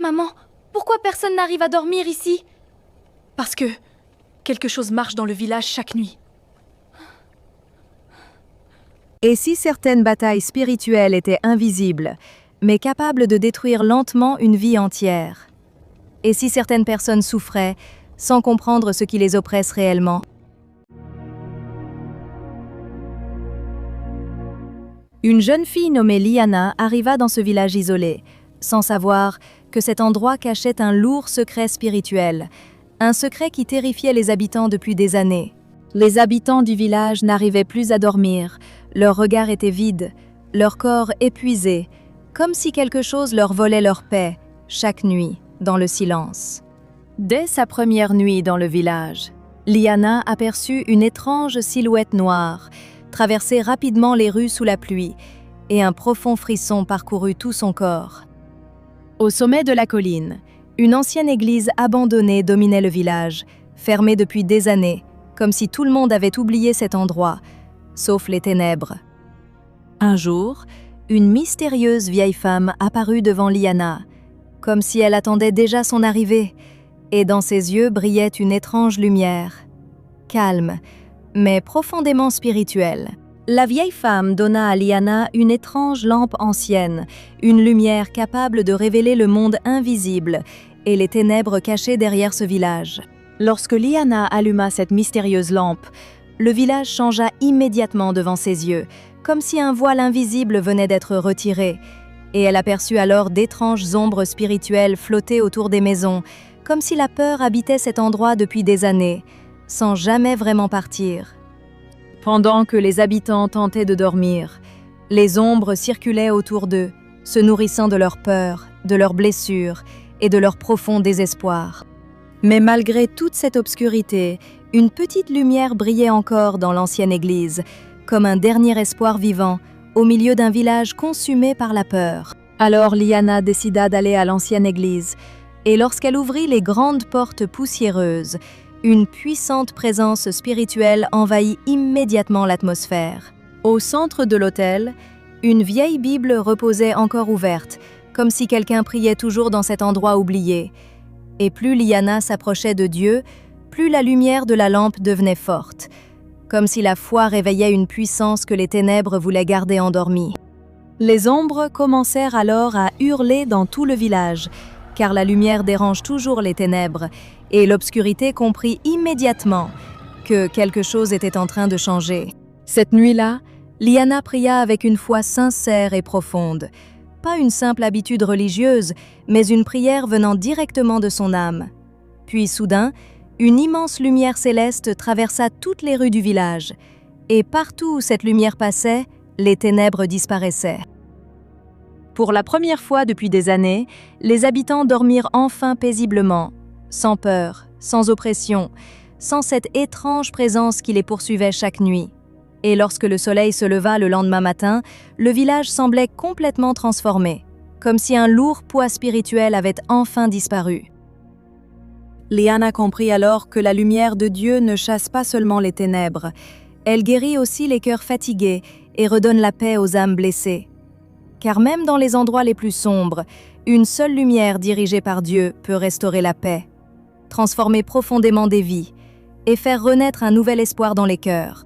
Maman, pourquoi personne n'arrive à dormir ici? Parce que quelque chose marche dans le village chaque nuit. Et si certaines batailles spirituelles étaient invisibles, mais capables de détruire lentement une vie entière? Et si certaines personnes souffraient, sans comprendre ce qui les oppresse réellement? Une jeune fille nommée Liana arriva dans ce village isolé, sans savoir que cet endroit cachait un lourd secret spirituel, un secret qui terrifiait les habitants depuis des années. Les habitants du village n'arrivaient plus à dormir, leur regard était vide, leur corps épuisé, comme si quelque chose leur volait leur paix, chaque nuit, dans le silence. Dès sa première nuit dans le village, Liana aperçut une étrange silhouette noire, traverser rapidement les rues sous la pluie, et un profond frisson parcourut tout son corps. Au sommet de la colline, une ancienne église abandonnée dominait le village, fermée depuis des années, comme si tout le monde avait oublié cet endroit, sauf les ténèbres. Un jour, une mystérieuse vieille femme apparut devant Liana, comme si elle attendait déjà son arrivée, et dans ses yeux brillait une étrange lumière, calme, mais profondément spirituelle. La vieille femme donna à Liana une étrange lampe ancienne, une lumière capable de révéler le monde invisible et les ténèbres cachées derrière ce village. Lorsque Liana alluma cette mystérieuse lampe, le village changea immédiatement devant ses yeux, comme si un voile invisible venait d'être retiré, et elle aperçut alors d'étranges ombres spirituelles flotter autour des maisons, comme si la peur habitait cet endroit depuis des années, sans jamais vraiment partir. Pendant que les habitants tentaient de dormir, les ombres circulaient autour d'eux, se nourrissant de leur peur, de leurs blessures et de leur profond désespoir. Mais malgré toute cette obscurité, une petite lumière brillait encore dans l'ancienne église, comme un dernier espoir vivant, au milieu d'un village consumé par la peur. Alors Liana décida d'aller à l'ancienne église, et lorsqu'elle ouvrit les grandes portes poussiéreuses, une puissante présence spirituelle envahit immédiatement l'atmosphère. Au centre de l'autel, une vieille Bible reposait encore ouverte, comme si quelqu'un priait toujours dans cet endroit oublié. Et plus Liana s'approchait de Dieu, plus la lumière de la lampe devenait forte, comme si la foi réveillait une puissance que les ténèbres voulaient garder endormie. Les ombres commencèrent alors à hurler dans tout le village, car la lumière dérange toujours les ténèbres, et l'obscurité comprit immédiatement que quelque chose était en train de changer. Cette nuit-là, Liana pria avec une foi sincère et profonde. Pas une simple habitude religieuse, mais une prière venant directement de son âme. Puis soudain, une immense lumière céleste traversa toutes les rues du village, et partout où cette lumière passait, les ténèbres disparaissaient. Pour la première fois depuis des années, les habitants dormirent enfin paisiblement, sans peur, sans oppression, sans cette étrange présence qui les poursuivait chaque nuit. Et lorsque le soleil se leva le lendemain matin, le village semblait complètement transformé, comme si un lourd poids spirituel avait enfin disparu. Liana comprit alors que la lumière de Dieu ne chasse pas seulement les ténèbres, elle guérit aussi les cœurs fatigués et redonne la paix aux âmes blessées. Car même dans les endroits les plus sombres, une seule lumière dirigée par Dieu peut restaurer la paix, transformer profondément des vies et faire renaître un nouvel espoir dans les cœurs.